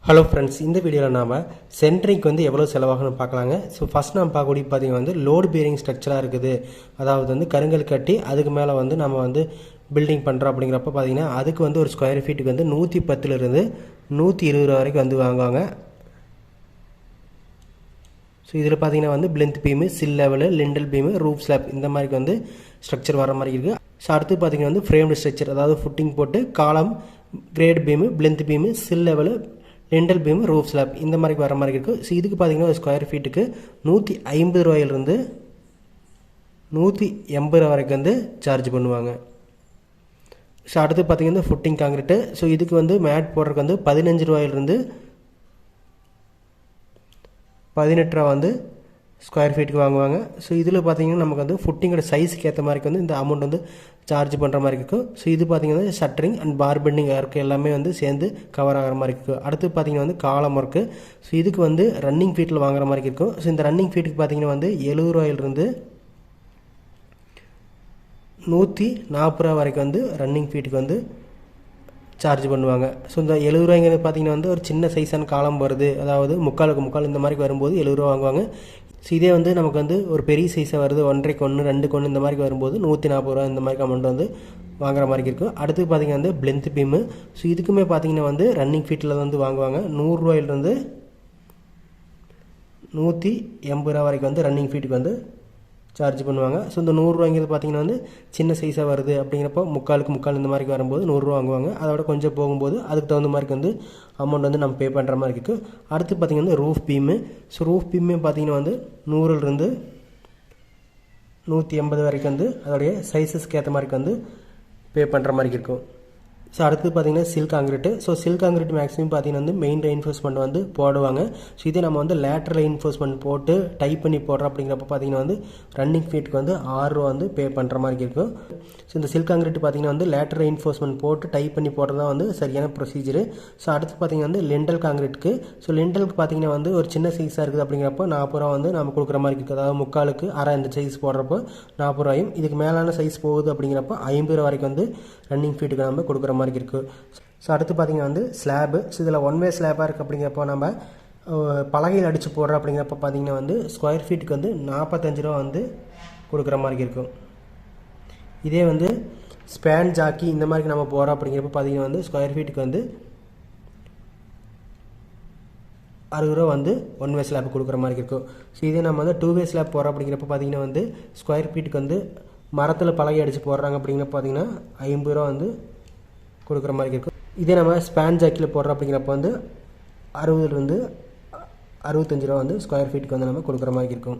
Hello friends, இந்த வீடியோவில் நாம் சென்ட்ரிங்க்கு வந்து எவ்வளோ செலவாகணும்னு பார்க்கலாங்க. ஸோ ஃபஸ்ட் நம்ம பார்க்கக்கூடிய பார்த்தீங்கன்னா வந்து லோடு பேரிங் ஸ்ட்ரக்சராக இருக்குது. அதாவது வந்து கருங்கல் கட்டி அதுக்கு மேலே வந்து நம்ம வந்து பில்டிங் பண்ணுறோம். அப்படிங்கிறப்ப பார்த்தீங்கன்னா அதுக்கு வந்து ஒரு ஸ்கொயர் ஃபீட்டுக்கு வந்து 110லேருந்து 120 ரூபா வரைக்கும் வந்து வாங்குவாங்க. ஸோ இதில் பார்த்தீங்கன்னா வந்து plinth beam, sill level, lintel beam, roof slab இந்த மாதிரி வந்து ஸ்ட்ரக்சர் வர மாதிரி இருக்குது. ஸோ அடுத்து பார்த்தீங்கன்னா வந்து ஃப்ரேம்டு ஸ்ட்ரக்சர், அதாவது ஃபுட்டிங் போட்டு column, grade beam, plinth beam, sill level, lintel beam, roof slab இந்த மாதிரி வர மாதிரி இருக்குது. ஸோ இதுக்கு பார்த்தீங்கன்னா ஒரு ஸ்கொயர் ஃபீட்டுக்கு 150 ரூபாயிலிருந்து 180 ரூபா வரைக்கும் வந்து சார்ஜ் பண்ணுவாங்க. ஸோ அடுத்து பார்த்தீங்கன்னா ஃபுட்டிங் காங்கிரீட்டு. ஸோ இதுக்கு வந்து மேட் போடுறதுக்கு வந்து 15 ரூபாயிலிருந்து 18 ரூபா வந்து ஸ்கொயர் ஃபீட்டுக்கு வாங்குவாங்க. ஸோ இதில் பார்த்தீங்கன்னா நமக்கு வந்து ஃபுட்டிங்கோட சைஸுக்கு ஏற்ற மாதிரி வந்து இந்த அமௌண்ட் வந்து சார்ஜ் பண்ணுற மாதிரி இருக்கும். ஸோ இது பார்த்தீங்கன்னா shuttering and bar bending work எல்லாமே வந்து சேர்ந்து கவர் ஆகிற மாதிரி இருக்கும். அடுத்து பார்த்தீங்கன்னா வந்து காலம் ஒர்க்கு. ஸோ இதுக்கு வந்து ரன்னிங் ஃபீட்டில் வாங்குற மாதிரி இருக்கும். ஸோ இந்த ரன்னிங் ஃபீட்டுக்கு பார்த்தீங்கன்னா வந்து 70 ரூபாயிலிருந்து 140 ரூபா வரைக்கும் வந்து ரன்னிங் ஃபீட்டுக்கு வந்து சார்ஜ் பண்ணுவாங்க. ஸோ இந்த 70 ரூபாய்ங்கிறது பார்த்தீங்கன்னா வந்து ஒரு சின்ன சைஸான காலம் வருது, அதாவது முக்காலுக்கு முக்கால் இந்த மாதிரி வரும்போது 70 ரூபா வாங்குவாங்க. ஸோ இதே வந்து நமக்கு வந்து ஒரு பெரிய சைஸாக வருது, 1.5 1 2 1 இந்த மாதிரி வரும்போது 140 ரூபா இந்த மாதிரி அமௌண்ட் வந்து வாங்குற மாதிரி இருக்கும். அடுத்து பார்த்தீங்கன்னா வந்து பிளிந்த் பீமு. ஸோ இதுக்குமே பார்த்தீங்கன்னா வந்து ரன்னிங் ஃபீட்டில் வந்து வாங்குவாங்க. 100 ரூபாயிலிருந்து 180 ரூபா வரைக்கும் வந்து ரன்னிங் ஃபீட்டுக்கு வந்து சார்ஜ் பண்ணுவாங்க. ஸோ இந்த 100 ரூபாய்ங்கிறது பார்த்தீங்கன்னா வந்து சின்ன சைஸாக வருது அப்படிங்கிறப்போ முக்காலுக்கு முக்கால் இந்த மாதிரி வரும்போது 100 ரூபா வாங்குவாங்க. அதோட கொஞ்சம் போகும்போது அதுக்கு தகுந்த மாதிரி வந்து அமௌண்ட் வந்து நம்ம பே பண்ணுற மாதிரி இருக்குது. அடுத்து பார்த்திங்கன்னா வந்து ரூஃப் பீமு. ஸோ ரூஃப் பீமே பார்த்திங்கன்னா வந்து 100லேருந்து 180 வரைக்கும் வந்து அதோடைய சைஸஸ்க்கு ஏற்ற மாதிரி வந்து பே பண்ணுற மாதிரி இருக்கும். ஸோ அடுத்து பார்த்தீங்கன்னா சில் காங்கிரீட்டு. ஸோ சில் காங்கிரீட் மேக்ஸிமம் பார்த்தீங்கன்னா வந்து மெயின் ரெயின்ஃபோர்ஸ்மெண்ட் வந்து போடுவாங்க. ஸோ இதே நம்ம வந்து லேட்டர் ரெயின்ஃபோர்ஸ்மெண்ட் போட்டு டைப் பண்ணி போடுறோம். அப்படிங்கிறப்ப பார்த்தீங்கன்னா வந்து ரன்னிங் ஃபீட்டுக்கு வந்து 6 ரூபா வந்து பே பண்ணுற மாதிரி இருக்கும். ஸோ இந்த சில் காங்கிரீட் பார்த்தீங்கன்னா வந்து லேட்டர் ரெயின்ஃபோர்ஸ்மெண்ட் போட்டு டைப் பண்ணி போடுறது தான் வந்து சரியான ப்ரொசீஜரு. ஸோ அடுத்து பார்த்தீங்கன்னா வந்து லிண்டல் காங்கிரீட்டுக்கு. ஸோ லிண்டலுக்கு பார்த்தீங்கன்னா வந்து ஒரு சின்ன சைஸாக இருக்குது அப்படிங்கிறப்போ 40 ரூபா வந்து நம்ம கொடுக்குற மாதிரி இருக்குது. அதாவது முக்காலுக்கு அரை இந்த சைஸ் போடுறப்போ 40 ரூபாயும், இதுக்கு மேலான சைஸ் போகுது அப்படிங்கிறப்போ 50 ரூபா வரைக்கும் வந்து ரன்னிங் ஃபீட்டுக்கு நம்ம கொடுக்குற மாதிரி இருக்குது. ஸோ அடுத்து பார்த்திங்கன்னா வந்து ஸ்லாபு. ஸோ இதில் ஒன் வே ஸ்லாபாக இருக்குது அப்படிங்கிறப்போ நம்ம பலகையில் அடித்து போடுறோம். அப்படிங்கிறப்ப பார்த்திங்கன்னா வந்து ஸ்கொயர் ஃபீட்டுக்கு வந்து 45 ரூபா வந்து கொடுக்குற மாதிரி இருக்கும். இதே வந்து ஸ்பேன் ஜாக்கி இந்த மாதிரி நம்ம போகிறோம் அப்படிங்கிறப்ப பார்த்திங்கன்னா வந்து ஸ்கொயர் ஃபீட்டுக்கு வந்து 60 ரூபா வந்து ஒன் வே ஸ்லாப் கொடுக்குற மாதிரி இருக்கும். ஸோ இதே நம்ம வந்து 2 வே ஸ்லாப் போகிறோம் அப்படிங்கிறப்ப பார்த்திங்கன்னா வந்து ஸ்கொயர் ஃபீட்டுக்கு வந்து மரத்தில் பலகை அடித்து போடுறாங்க அப்படிங்கிறப்ப பார்த்திங்கன்னா 50 ரூபா வந்து கொடுக்குற மாதிரி இருக்கும். இதே நம்ம ஸ்பேன் ஜாக்கில் போடுறோம் அப்படிங்கிறப்ப வந்து 60லேருந்து 65 ரூபா வந்து ஸ்கொயர் ஃபீட்டுக்கு வந்து நம்ம கொடுக்குற மாதிரி இருக்கும்.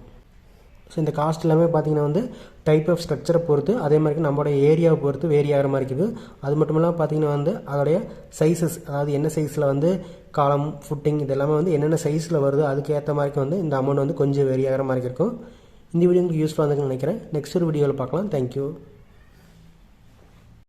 ஸோ இந்த காஸ்ட் எல்லாமே பார்த்திங்கன்னா வந்து டைப் ஆஃப் ஸ்ட்ரக்சரை பொறுத்து, அதே மாதிரி நம்மளோட ஏரியாவை பொறுத்து வேரி ஆகிற மாதிரி இருக்குது. அது மட்டும் இல்லாமல் பார்த்திங்கன்னா வந்து அதோடைய சைஸஸ், அதாவது என்ன சைஸில் வந்து காலம், ஃபுட்டிங் இது எல்லாமே வந்து என்னென்ன சைஸில் வருது அதுக்கு ஏற்ற மாதிரி வந்து இந்த அமௌண்ட் வந்து கொஞ்சம் வேரி ஆகிற மாதிரி இருக்கும். இந்த வீடியோ உங்களுக்கு யூஸ்ஃபுல்லாக இருந்துன்னு நினைக்கிறேன். நெக்ஸ்ட் ஒரு வீடியோவில் பார்க்கலாம். தேங்க்யூ.